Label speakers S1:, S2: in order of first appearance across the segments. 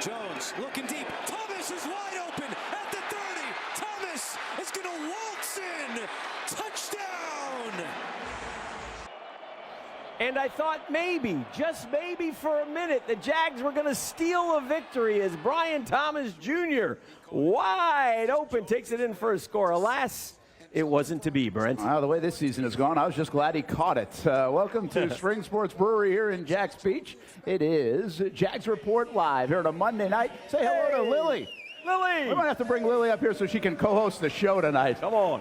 S1: Jones looking deep. Thomas is wide open at the 30. Thomas is going to waltz in. Touchdown.
S2: And I thought maybe, just maybe for a minute, the Jags were going to steal a victory as Brian Thomas Jr. wide open takes it in for a score. Alas, it wasn't to be, Brent.
S3: Well, the way this season has gone, I was just glad he caught it. Welcome to Strings Sports Brewery here in Jax Beach. It is Jags Report Live here on a Monday night. Say hello to Lily.
S2: Lily!
S3: We might have to bring Lily up here so she can co-host the show tonight.
S2: Come on.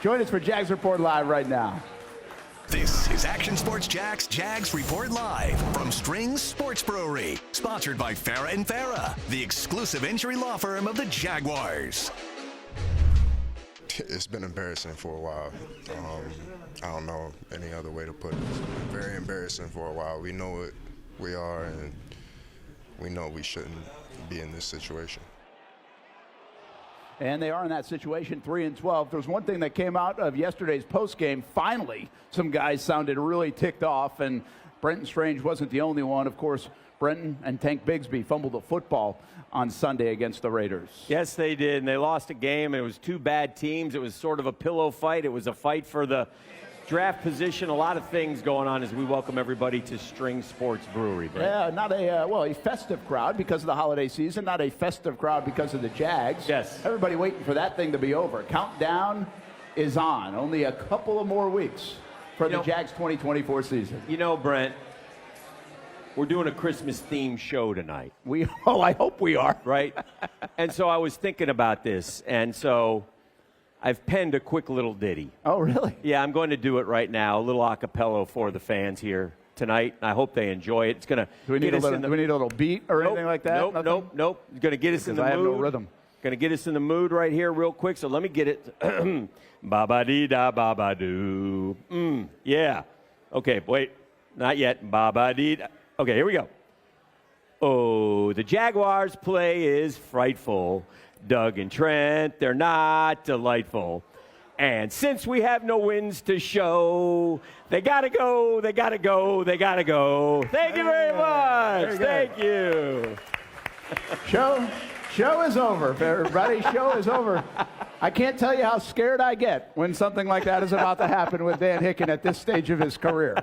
S3: Join us for Jags Report Live right now.
S4: This is Action Sports Jags Report Live from Strings Sports Brewery, sponsored by Farah & Farah, the exclusive injury law firm of the Jaguars.
S5: It's been embarrassing for a while. I don't know any other way to put it. It's been very embarrassing for a while. We know it, we are, and we know we shouldn't be in this situation.
S3: And they are in that situation, 3-12. There's one thing that came out of yesterday's postgame. Finally, some guys sounded really ticked off, and Brent Strange wasn't the only one. Of course, Brenton and Tank Bigsby fumbled the football on Sunday against the Raiders.
S2: Yes, they did, and they lost a game. It was two bad teams. It was sort of a pillow fight. It was a fight for the draft position. A lot of things going on as we welcome everybody to Strings Sports Brewery. Brent.
S3: Yeah, not a festive crowd because of the holiday season, not a festive crowd because of the Jags.
S2: Yes.
S3: Everybody waiting for that thing to be over. Countdown is on. Only a couple of more weeks for the Jags 2024 season.
S2: You know, Brent, we're doing a Christmas-themed show tonight.
S3: I hope we are.
S2: Right? And so I was thinking about this, and so I've penned a quick little ditty.
S3: Oh, really?
S2: Yeah, I'm going to do it right now, a little a cappella for the fans here tonight. I hope they enjoy it. It's going to
S3: do we need a little beat or anything like that?
S2: Nope. It's going to get us in the mood.
S3: I have no rhythm.
S2: Going to get us in the mood right here real quick, so let me get it. Ba-ba-dee-da, ba-ba-doo. Yeah. Okay, wait. Not yet. Ba-ba-dee-da. Okay, here we go. Oh, the Jaguars' play is frightful. Doug and Trent, they're not delightful. And since we have no wins to show, they gotta go, they gotta go, they gotta go. Thank you very much. Thank you.
S3: Show is over, everybody. Show is over. I can't tell you how scared I get when something like that is about to happen with Dan Hicken at this stage of his career.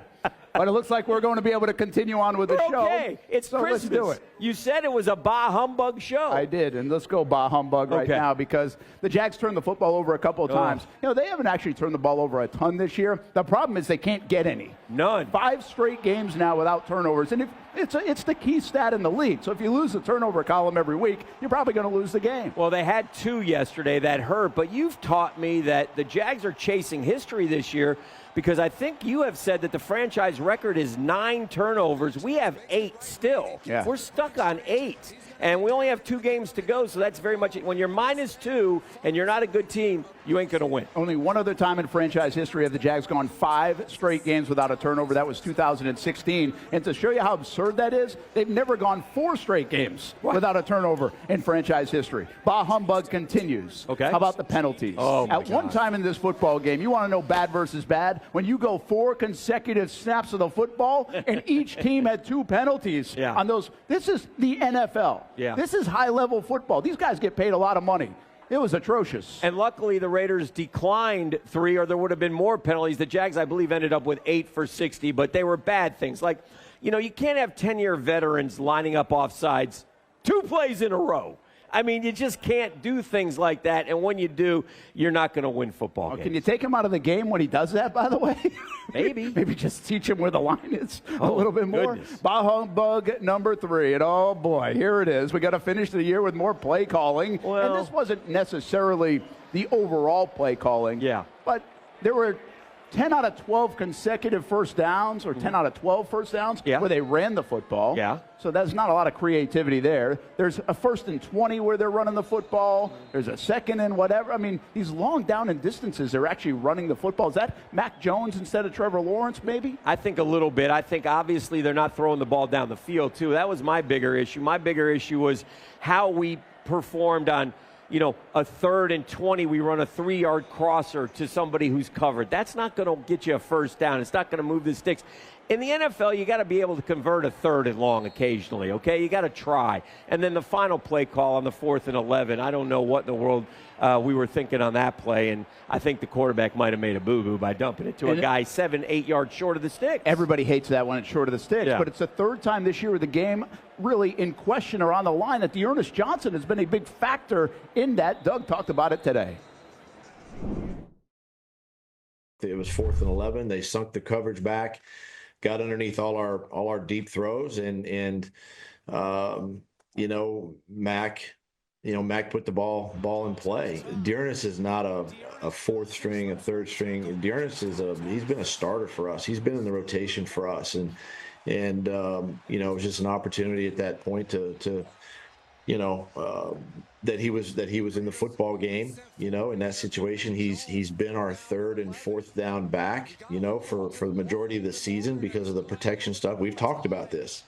S3: But it looks like we're going to be able to continue on with the show.
S2: Okay, it's
S3: so
S2: Christmas.
S3: Let's do it.
S2: You said it was a bah humbug show.
S3: I did, and let's go bah humbug right now because the Jags turned the football over a couple of times. You know, they haven't actually turned the ball over a ton this year. The problem is they can't get any.
S2: None.
S3: 5 straight games now without turnovers, and it's the key stat in the league. So if you lose the turnover column every week, you're probably going to lose the game.
S2: Well, they had 2 yesterday that hurt, but you've taught me that the Jags are chasing history this year because I think you have said that the franchise record is 9 turnovers. We have 8 still.
S3: Yeah.
S2: We're stuck on 8. And we only have 2 games to go, so that's very much – when you're -2 and you're not a good team, you ain't going to win.
S3: Only one other time in franchise history have the Jags gone 5 straight games without a turnover. That was 2016. And to show you how absurd that is, they've never gone 4 straight games without a turnover in franchise history. Bah humbug continues.
S2: Okay.
S3: How about the penalties?
S2: Oh, my
S3: At one time in this football game, you want to know bad versus bad? When you go 4 consecutive snaps of the football and each team had 2 penalties on those. This is the NFL.
S2: Yeah.
S3: This is high-level football. These guys get paid a lot of money. It was atrocious.
S2: And luckily, the Raiders declined 3, or there would have been more penalties. The Jags, I believe, ended up with 8 for 60, but they were bad things. Like, you know, you can't have 10-year veterans lining up offsides 2 plays in a row. I mean, you just can't do things like that, and when you do, you're not going to win football games.
S3: Can you take him out of the game when he does that, by the way?
S2: Maybe.
S3: Maybe just teach him where the line is a little bit more.
S2: Goodness.
S3: Bah humbug number 3. And oh, boy, here it is. We got to finish the year with more play calling.
S2: Well,
S3: and this wasn't necessarily the overall play calling.
S2: Yeah.
S3: But there were 10 out of 12 consecutive first downs or 10 out of 12 first downs where they ran the football.
S2: Yeah.
S3: So there's not a lot of creativity there. There's a 1st and 20 where they're running the football. There's a 2nd and whatever. I mean, these long down and distances, they're actually running the football. Is that Mac Jones instead of Trevor Lawrence maybe?
S2: I think a little bit. I think obviously they're not throwing the ball down the field too. That was my bigger issue. My bigger issue was how we performed on you know, a 3rd and 20, we run a 3-yard crosser to somebody who's covered. That's not going to get you a first down. It's not going to move the sticks. In the NFL, you got to be able to convert a 3rd and long occasionally, okay? You got to try. And then the final play call on the 4th and 11, I don't know what in the world we were thinking on that play, and I think the quarterback might have made a boo-boo by dumping it to a guy 7-8 yards short of the sticks.
S3: Everybody hates that when it's short of the sticks, but it's the 3rd time this year with the game really in question or on the line that Dearness Johnson has been a big factor in that. Doug talked about it today.
S6: It was 4th and 11. They sunk the coverage back, got underneath all our deep throws, and Mac put the ball in play. Dearness is not a 4th string, a 3rd string. Dearness he's been a starter for us. He's been in the rotation for us, and it was just an opportunity at that point to that he was in the football game, in that situation. He's been our 3rd and 4th down back, for the majority of the season because of the protection stuff. We've talked about this.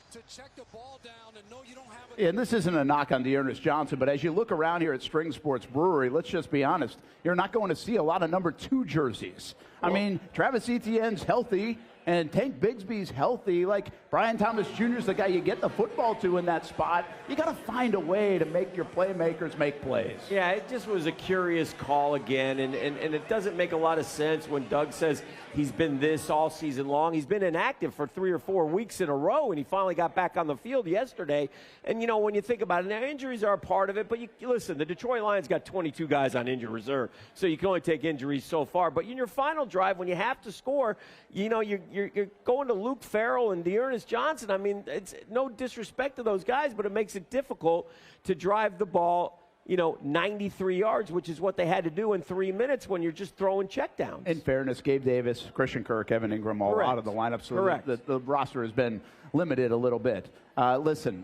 S3: And this isn't a knock on Dearness Johnson, but as you look around here at Strings Sports Brewery, let's just be honest, you're not going to see a lot of number 2 jerseys. I mean, Travis Etienne's healthy, and Tank Bigsby's healthy. Like, Brian Thomas Jr. is the guy you get the football to in that spot. You got to find a way to make your playmakers make plays.
S2: Yeah, it just was a curious call again, and it doesn't make a lot of sense when Doug says he's been this all season long. He's been inactive for 3 or 4 weeks in a row, and he finally got back on the field yesterday. And, when you think about it, now injuries are a part of it, but you listen, the Detroit Lions got 22 guys on injured reserve, so you can only take injuries so far. But in your final drive, when you have to score, you're going to Luke Farrell and Dearness Johnson. I mean, it's no disrespect to those guys, but it makes it difficult to drive the ball, 93 yards, which is what they had to do in 3 minutes when you're just throwing checkdowns.
S3: In fairness, Gabe Davis, Christian Kirk, Evan Ingram all out of the lineup, so the roster has been limited a little bit. Listen,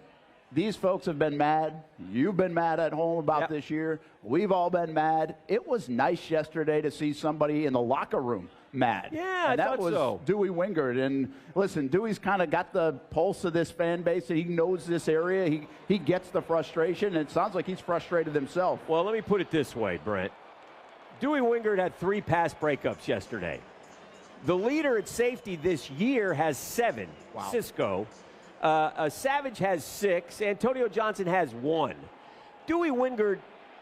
S3: these folks have been mad. You've been mad at home about this year. We've all been mad. It was nice yesterday to see somebody in the locker room mad.
S2: Yeah,
S3: and
S2: I thought so.
S3: Dewey Wingard. And listen, Dewey's kind of got the pulse of this fan base. He knows this area. He gets the frustration, and it sounds like he's frustrated himself.
S2: Well, let me put it this way, Brent. Dewey Wingard had 3 pass breakups yesterday. The leader at safety this year has 7. Wow. Cisco. Savage has 6. Antonio Johnson has 1. Dewey Wingard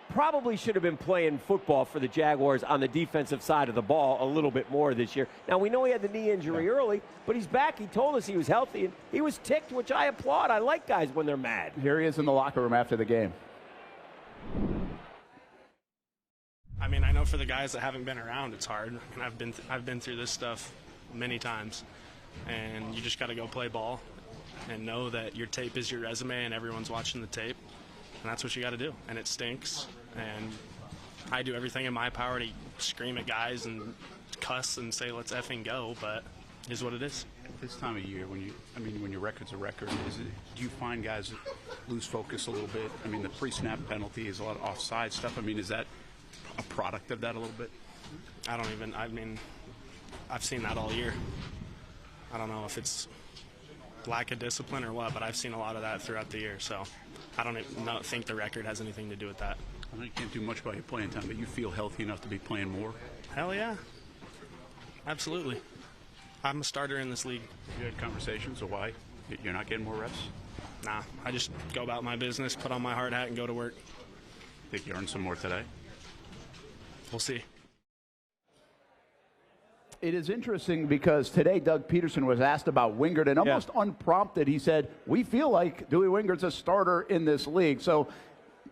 S2: probably should have been playing football for the Jaguars on the defensive side of the ball a little bit more this year. Now, we know he had the knee injury early, but he's back. He told us he was healthy, and he was ticked, which I applaud. I like guys when they're mad.
S3: Here he is in the locker room after the game.
S7: I mean, I know for the guys that haven't been around, it's hard. And I've been through this stuff many times, and you just got to go play ball and know that your tape is your resume and everyone's watching the tape, and that's what you got to do. And it stinks, and I do everything in my power to scream at guys and cuss and say let's effing go, but it is what it is.
S8: At this time of year, when your record's a record, do you find guys lose focus a little bit? I mean, the pre-snap penalty is a lot of offside stuff. I mean, is that a product of that a little bit? I've seen that all year. I don't know if it's lack of discipline or what, but I've seen a lot of that throughout the year, so I don't think the record has anything to do with that. I know you can't do much about your playing time, but you feel healthy enough to be playing more?
S7: Hell yeah. Absolutely. I'm a starter in this league.
S8: You had conversations of why you're not getting more reps?
S7: Nah, I just go about my business, put on my hard hat, and go to work.
S8: Think you earned some more today?
S7: We'll see.
S3: It is interesting because today Doug Peterson was asked about Wingard, and almost unprompted he said, we feel like Dewey Wingard's a starter in this league. So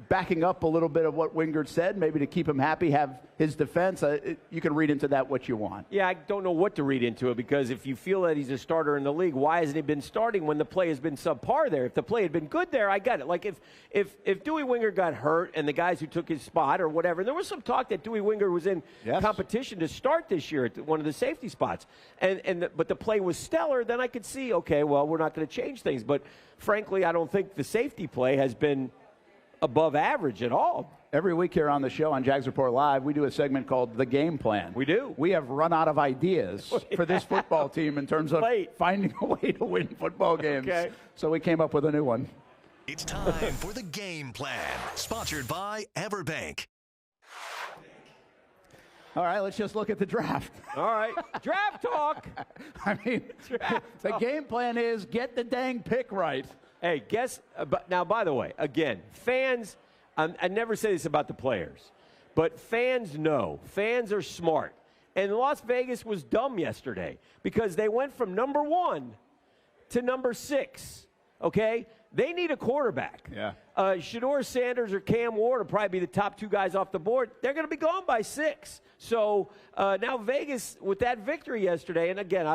S3: backing up a little bit of what Wingard said, maybe to keep him happy, have his defense. You can read into that what you want. Yeah, I don't know what to read into it, because if you feel that he's a starter in the league, why hasn't he been starting when the play has been subpar there? If the play had been good there, I got it. Like if Dewey Wingard got hurt and the guys who took his spot or whatever, there was some talk that Dewey Wingard was in competition to start this year at one of the safety spots, but the play was stellar, then I could see, okay, well, we're not going to change things. But frankly, I don't think the safety play has been above average at all. Every week here on the show on Jags Report Live, we do a segment called The Game Plan. We do. We have run out of ideas for this football team in terms of finding a way to win football games. So we came up with a new one.
S4: It's time for The Game Plan, sponsored by Everbank.
S3: All right, let's just look at the draft.
S2: All right, draft talk.
S3: I mean, the game plan is get the dang pick right.
S2: Hey, but now, by the way, again, fans, I never say this about the players, but fans know. Fans are smart. And Las Vegas was dumb yesterday because they went from number 1 to number 6, okay? They need a quarterback.
S3: Yeah.
S2: Shedeur Sanders or Cam Ward will probably be the top 2 guys off the board. They're going to be gone by 6. So now Vegas, with that victory yesterday, and again,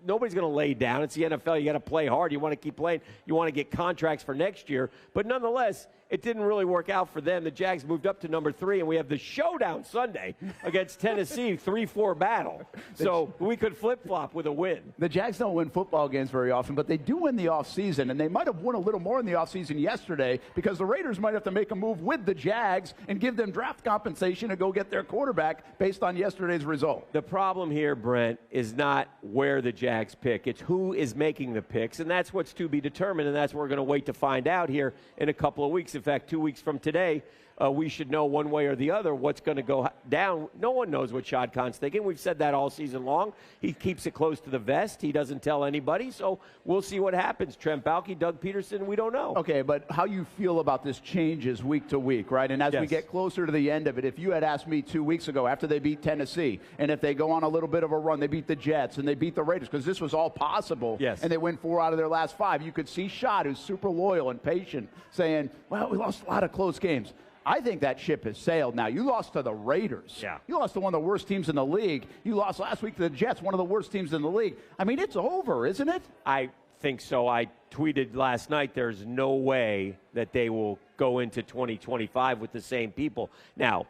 S2: nobody's going to lay down. It's the NFL. You got to play hard. You want to keep playing. You want to get contracts for next year. But nonetheless, it didn't really work out for them. The Jags moved up to number 3, and we have the showdown Sunday against Tennessee, 3-4 battle. So we could flip-flop with a win.
S3: The Jags don't win football games very often, but they do win the offseason, and they might have won a little more in the offseason yesterday because the Raiders might have to make a move with the Jags and give them draft compensation to go get their quarterback based on yesterday's result.
S2: The problem here, Brent, is not where the Jags pick. It's who is making the picks, and that's what's to be determined, and that's what we're going to wait to find out here in a couple of weeks. In fact, 2 weeks from today, we should know one way or the other what's going to go down. No one knows what Shad Khan's thinking. We've said that all season long. He keeps it close to the vest. He doesn't tell anybody, so we'll see what happens. Trent Baalke, Doug Peterson, we don't know.
S3: Okay, but how you feel about this changes week to week, right? And as we get closer to the end of it, if you had asked me 2 weeks ago after they beat Tennessee, and if they go on a little bit of a run, they beat the Jets, and they beat the Raiders, because this was all possible, and they win 4 out of their last 5, you could see Shad, who's super loyal and patient, saying, well, we lost a lot of close games. I think that ship has sailed now. You lost to the Raiders.
S2: Yeah.
S3: You lost to one of the worst teams in the league. You lost last week to the Jets, one of the worst teams in the league. I mean, it's over, isn't it?
S2: I think so. I tweeted last night there's no way that they will go into 2025 with the same people. Now,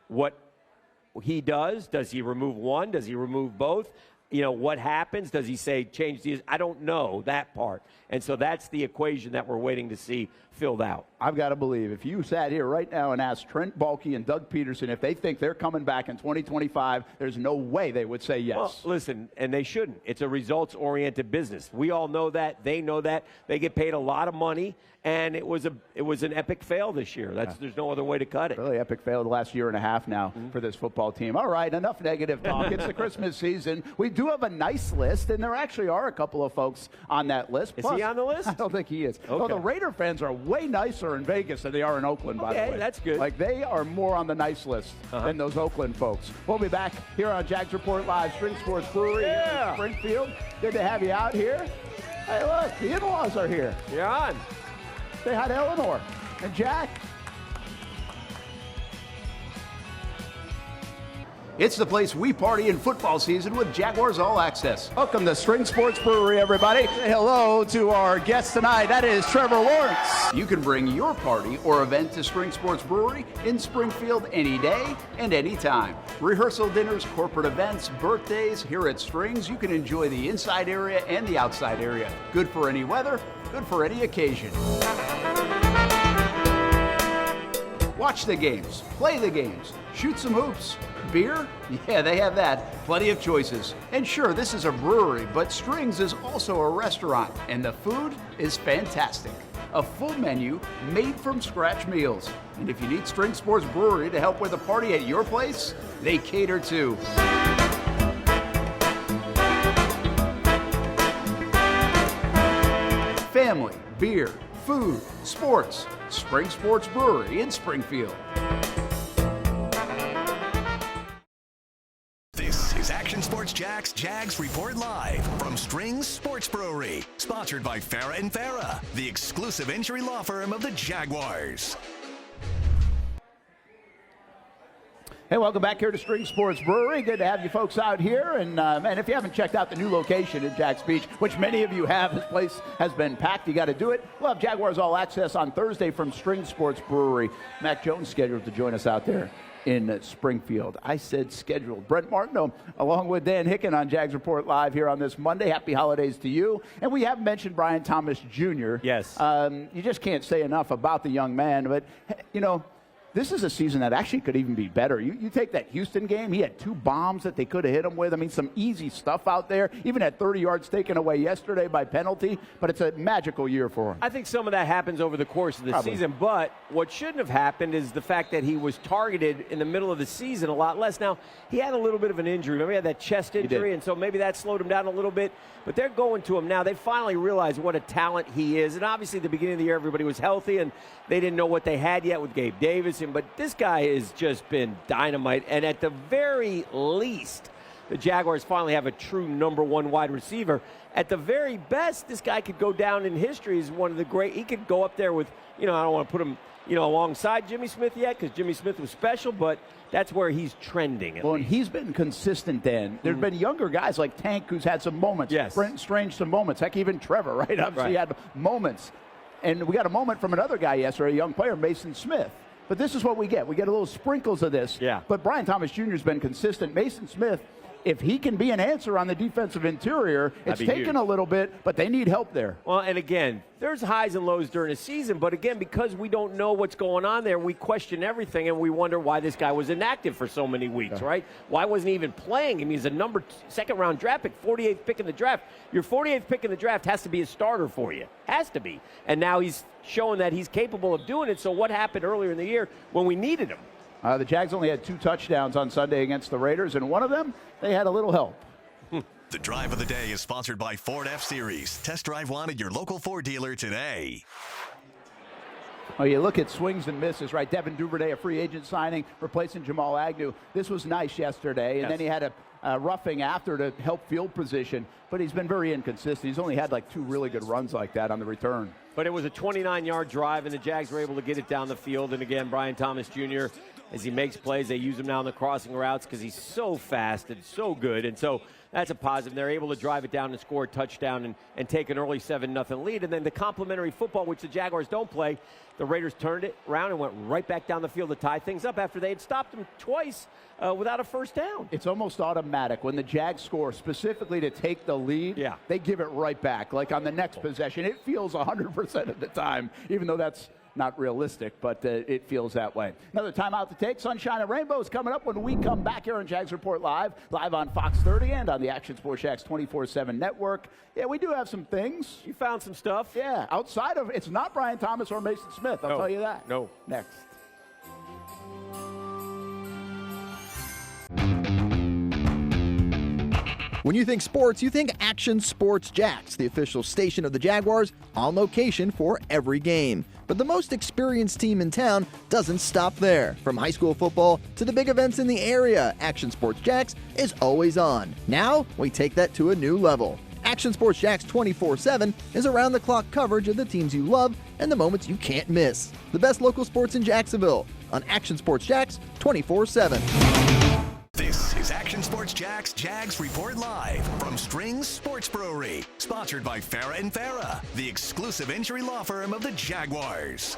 S2: what he does he remove one? Does he remove both? You know, what happens? Does he say change these? I don't know that part. And so that's the equation that we're waiting to see filled out.
S3: I've got to believe if you sat here right now and asked Trent Baalke and Doug Peterson if they think they're coming back in 2025, there's no way they would say yes.
S2: Well, listen, and they shouldn't. It's a results-oriented business. We all know that. They know that. They get paid a lot of money, and it was an epic fail this year. There's no other way to cut it.
S3: Really epic fail the last year and a half now for this football team. All right, enough negative talk. It's the Christmas season. We do have a nice list, and there actually are a couple of folks on that list.
S2: Is he on the list?
S3: I don't think he is.
S2: Okay.
S3: Well, the Raider fans are way nicer in Vegas than they are in Oakland, by the way.
S2: That's good.
S3: Like, they are more on the nice list than those Oakland folks. We'll be back here on Jags Report Live, Strings Sports Brewery in Springfield. Good to have you out here. Hey, look, the in-laws are here.
S2: You're on.
S3: Say hi to Eleanor and Jack. It's the place we party in football season with Jaguars All Access. Welcome to Strings Sports Brewery, everybody. Say hello to our guest tonight. That is Trevor Lawrence. You can bring your party or event to Strings Sports Brewery in Springfield any day and any time. Rehearsal dinners, corporate events, birthdays. Here at Strings, you can enjoy the inside area and the outside area. Good for any weather, good for any occasion. Watch the games, play the games, shoot some hoops. Beer? Yeah, they have that. Plenty of choices. And sure, this is a brewery, but Strings is also a restaurant, and the food is fantastic. A full menu made from scratch meals. And if you need Strings Sports Brewery to help with a party at your place, they cater too. Family, beer, food, sports. Strings Sports Brewery in Springfield.
S4: This is Action Sports Jags Report Live from Strings Sports Brewery, sponsored by Farah & Farah, the exclusive injury law firm of the Jaguars.
S3: Hey, welcome back here to Strings Sports Brewery. Good to have you folks out here. And, man, if you haven't checked out the new location at Jax Beach, which many of you have, this place has been packed. You got to do it. We'll have Jaguars All Access on Thursday from Strings Sports Brewery. Mac Jones scheduled to join us out there in Springfield. I said scheduled. Brent Martineau, along with Dan Hicken on Jags Report Live here on this Monday. Happy holidays to you. And we have mentioned Brian Thomas Jr.
S2: Yes.
S3: You just can't say enough about the young man. But, you know, this is a season that actually could even be better. You take that Houston game, he had 2 bombs that they could have hit him with. I mean, some easy stuff out there. Even had 30 yards taken away yesterday by penalty, but it's a magical year for him.
S2: I think some of that happens over the course of the season, but what shouldn't have happened is the fact that he was targeted in the middle of the season a lot less. Now, he had a little bit of an injury. Remember, he had that chest injury, and so maybe that slowed him down a little bit, but they're going to him now. They finally realize what a talent he is, and obviously at the beginning of the year, everybody was healthy, and they didn't know what they had yet with Gabe Davis. But this guy has just been dynamite. And at the very least, the Jaguars finally have a true number 1 wide receiver. At the very best, this guy could go down in history as one of the great. He could go up there with, I don't want to put him, alongside Jimmy Smith yet because Jimmy Smith was special, but that's where he's trending.
S3: Well, and he's been consistent, Dan. There's been younger guys like Tank who's had some moments.
S2: Yes.
S3: Brent Strange, some moments. Heck, even Trevor, right? Obviously, he had moments. And we got a moment from another guy yesterday, a young player, Mason Smith. But this is what we get. We get a little sprinkles of this.
S2: Yeah.
S3: But Brian Thomas Jr. has been consistent. Mason Smith, if he can be an answer on the defensive interior, it's taken a little bit, but they need help there.
S2: Well, and again, there's highs and lows during the season, but again, because we don't know what's going on there, we question everything, and we wonder why this guy was inactive for so many weeks, right? Why wasn't he even playing? I mean, he's a second-round draft pick, 48th pick in the draft. Your 48th pick in the draft has to be a starter for you. Has to be. And now he's showing that he's capable of doing it, so what happened earlier in the year when we needed him?
S3: The Jags only had 2 touchdowns on Sunday against the Raiders, and one of them, they had a little help.
S4: The Drive of the Day is sponsored by Ford F-Series. Test drive one at your local Ford dealer today.
S3: Oh, you look at swings and misses, right? Devin Duvernay, a free agent signing, replacing Jamal Agnew. This was nice yesterday, and then he had a roughing after to help field position, but he's been very inconsistent. He's only had like 2 really good runs like that on the return.
S2: But it was a 29-yard drive, and the Jags were able to get it down the field. And again, Brian Thomas Jr., as he makes plays, they use him now in the crossing routes because he's so fast and so good. And so that's a positive. They're able to drive it down and score a touchdown and take an early 7-0 lead. And then the complimentary football, which the Jaguars don't play, the Raiders turned it around and went right back down the field to tie things up after they had stopped them twice without a first down.
S3: It's almost automatic. When the Jags score, specifically to take the lead, they give it right back. Like on the next possession, it feels 100% of the time, even though that's not realistic, but it feels that way. Another timeout to take. Sunshine and Rainbows coming up when we come back here on Jags Report Live on Fox 30 and on the Action Sports Jax 24/7 network. Yeah, we do have some things.
S2: You found some stuff?
S3: Yeah, outside of, it's not Brian Thomas or Mason Smith, I'll tell you that.
S2: No.
S3: Next.
S9: When you think sports, you think Action Sports Jax, the official station of the Jaguars, on location for every game. But the most experienced team in town doesn't stop there. From high school football to the big events in the area, Action Sports Jax is always on. Now, we take that to a new level. Action Sports Jax 24/7 is around-the-clock coverage of the teams you love and the moments you can't miss. The best local sports in Jacksonville on Action Sports Jax 24/7.
S4: This is Action Sports Jags Report Live from Strings Sports Brewery. Sponsored by Farah & Farah, the exclusive injury law firm of the Jaguars.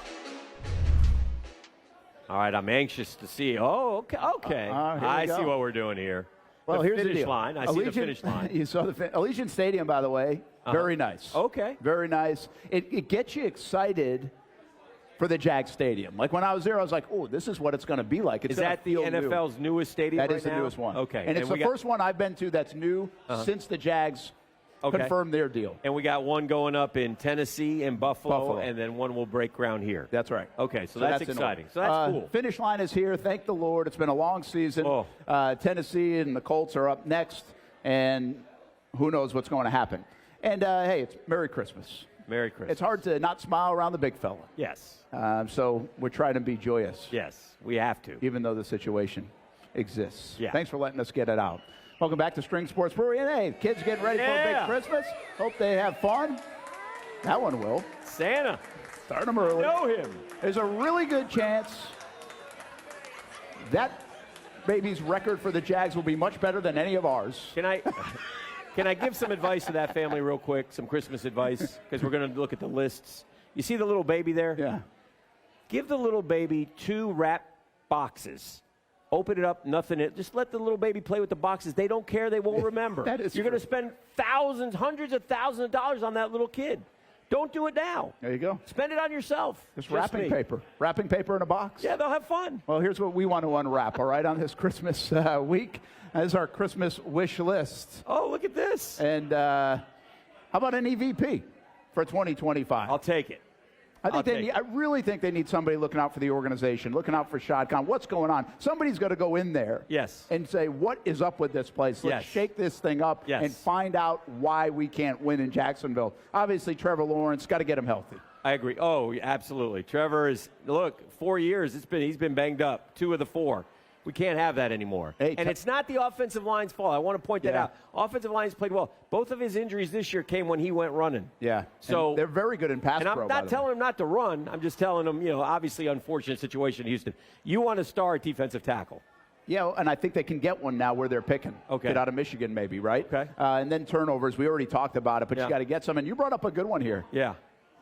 S2: All right, I'm anxious to see. Oh, okay. I see what we're doing here.
S3: Well,
S2: the
S3: here's
S2: finish
S3: the deal.
S2: line. I see the finish line.
S3: You saw the Allegiant Stadium, by the way. Very nice.
S2: Okay.
S3: Very nice. It gets you excited for the Jags Stadium. Like when I was there, I was like, oh, this is what it's going to be like. It's
S2: is that the NFL's newest stadium
S3: That
S2: right
S3: is the
S2: now?
S3: newest one.
S2: Okay.
S3: And it's the first one I've been to that's new since the Jags confirmed their deal.
S2: And we got one going up in Tennessee and Buffalo, and then one will break ground here.
S3: That's right.
S2: Okay, so that's exciting. So that's cool.
S3: Finish line is here. Thank the Lord. It's been a long season. Tennessee and the Colts are up next, and who knows what's going to happen. And, hey, it's Merry Christmas.
S2: Merry Christmas.
S3: It's hard to not smile around the big fella.
S2: Yes.
S3: So we're trying to be joyous.
S2: Yes, we have to.
S3: Even though the situation exists.
S2: Yeah.
S3: Thanks for letting us get it out. Welcome back to Strings Sports Brewery. And, hey, kids getting ready for a big Christmas. Hope they have fun. That one will.
S2: Santa.
S3: Start them early.
S2: Know him.
S3: There's a really good chance that baby's record for the Jags will be much better than any of ours.
S2: Can I give some advice to that family real quick, some Christmas advice? Because we're going to look at the lists. You see the little baby there?
S3: Yeah.
S2: Give the little baby 2 wrap boxes. Open it up, nothing in it. Just let the little baby play with the boxes. They don't care. They won't remember.
S3: That is
S2: You're going to spend thousands, hundreds of thousands of dollars on that little kid. Don't do it now.
S3: There you go.
S2: Spend it on yourself.
S3: Just wrapping paper. Wrapping paper in a box.
S2: Yeah, they'll have fun.
S3: Well, here's what we want to unwrap, all right, on this Christmas week. This is our Christmas wish list.
S2: Oh, look at this.
S3: And how about an EVP for 2025?
S2: I'll take it.
S3: I really think they need somebody looking out for the organization, looking out for Shad Khan. What's going on? Somebody's got to go in there and say, what is up with this place? Let's shake this thing up and find out why we can't win in Jacksonville. Obviously, Trevor Lawrence, got to get him healthy.
S2: I agree. Oh, absolutely. Trevor is, look, 4 years, he's been banged up, 2 of the 4. We can't have that anymore.
S3: Hey,
S2: and it's not the offensive line's fault. I want to point that out. Offensive line's played well. Both of his injuries this year came when he went running.
S3: Yeah.
S2: So
S3: and they're very good in pass pro.
S2: And I'm not telling him not to run. I'm just telling him, obviously unfortunate situation in Houston. You want to start defensive tackle.
S3: Yeah, and I think they can get one now where they're picking.
S2: Okay.
S3: Get out of Michigan maybe, right?
S2: Okay.
S3: And then turnovers. We already talked about it, but you got to get some. And you brought up a good one here.
S2: Yeah.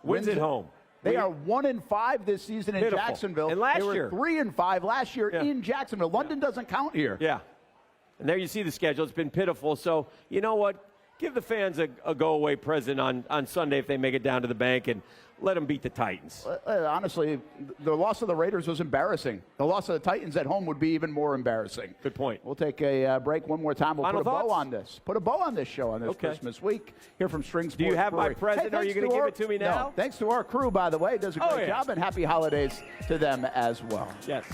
S2: Wins at home.
S3: They are 1-5 this season in Jacksonville.
S2: And last
S3: they were
S2: year
S3: 3-5 last year in Jacksonville. London doesn't count here.
S2: Yeah. And there you see the schedule. It's been pitiful. So, you know what? Give the fans a go-away present on Sunday if they make it down to the bank and let them beat the Titans.
S3: Honestly, the loss of the Raiders was embarrassing. The loss of the Titans at home would be even more embarrassing.
S2: Good point.
S3: We'll take a break one more time. We'll
S2: Final
S3: put a bow
S2: thoughts?
S3: on this. Put a bow on this show on this Christmas week. Here from Strings Sports
S2: Do you have
S3: Brewery.
S2: my present? Are you going to give it to me now?
S3: No. Thanks to our crew, by the way. Does a great job, and happy holidays to them as well.
S2: Yes.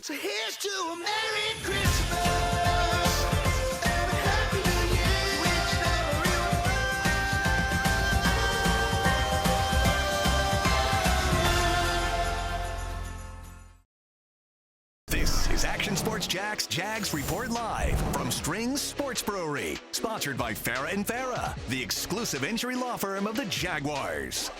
S1: So here's to a Merry Christmas.
S4: This is Action Sports Jags Report Live from Strings Sports Brewery. Sponsored by Farah & Farah, the exclusive injury law firm of the Jaguars.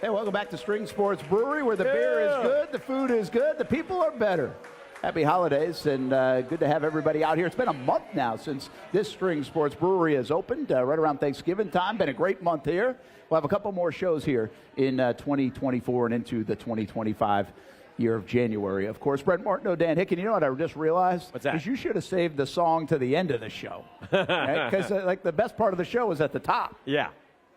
S3: Hey, welcome back to Strings Sports Brewery, where the beer is good, the food is good, the people are better. Happy holidays, and good to have everybody out here. It's been a month now since this Strings Sports Brewery has opened, right around Thanksgiving time. Been a great month here. We'll have a couple more shows here in 2024 and into the 2025 year of January. Of course, Brent, Martineau, Dan Hicken, you know what I just realized?
S2: What's that?
S3: Is you should have saved the song to the end of the show. Because the best part of the show was at the top.
S2: Yeah.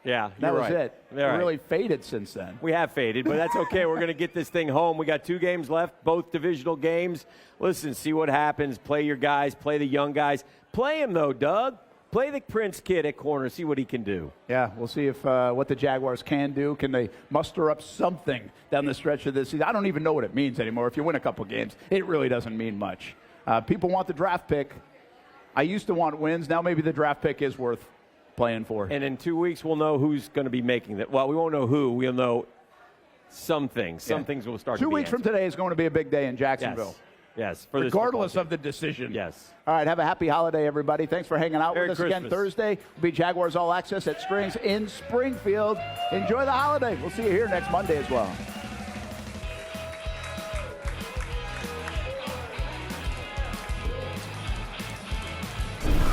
S2: Yeah,
S3: that was
S2: right.
S3: it. We really faded since then.
S2: We have faded, but that's okay. We're going to get this thing home. We got 2 games left, both divisional games. Listen, see what happens. Play your guys. Play the young guys. Play him, though, Doug. Play the Prince kid at corner. See what he can do.
S3: Yeah, we'll see if what the Jaguars can do. Can they muster up something down the stretch of this season? I don't even know what it means anymore. If you win a couple games, it really doesn't mean much. People want the draft pick. I used to want wins. Now maybe the draft pick is worth playing for.
S2: And in 2 weeks, we'll know who's going to be making that. Well, we won't know who. We'll know some things. Some things will start
S3: 2
S2: to be
S3: weeks from today is going to be a big day in Jacksonville.
S2: Yes.
S3: Regardless of the decision.
S2: Yes.
S3: All right, have a happy holiday, everybody. Thanks for hanging out
S2: Merry
S3: with us
S2: Christmas.
S3: again. Thursday will be Jaguars All Access at Strings in Springfield. Enjoy the holiday. We'll see you here next Monday as well.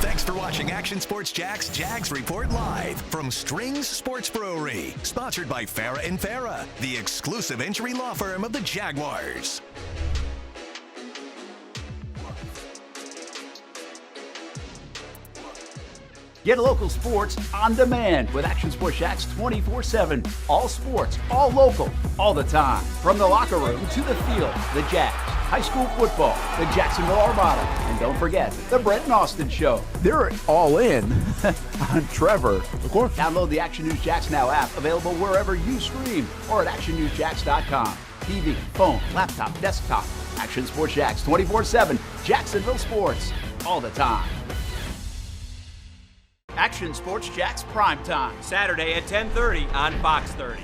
S4: Thanks for watching Action Sports Jags Report Live from Strings Sports Brewery. Sponsored by Farah & Farah, the exclusive injury law firm of the Jaguars.
S3: Get local sports on demand with Action Sports Jax 24/7. All sports, all local, all the time. From the locker room to the field, the Jags, high school football, the Jacksonville Armada, and don't forget the Brent and Austin Show. They're all in on Trevor. Of course. Download the Action News Jax Now app, available wherever you stream or at actionnewsjax.com. TV, phone, laptop, desktop. Action Sports Jax 24/7. Jacksonville sports, all the time. Action Sports Jax Primetime.
S10: Saturday at 10:30 on Fox 30.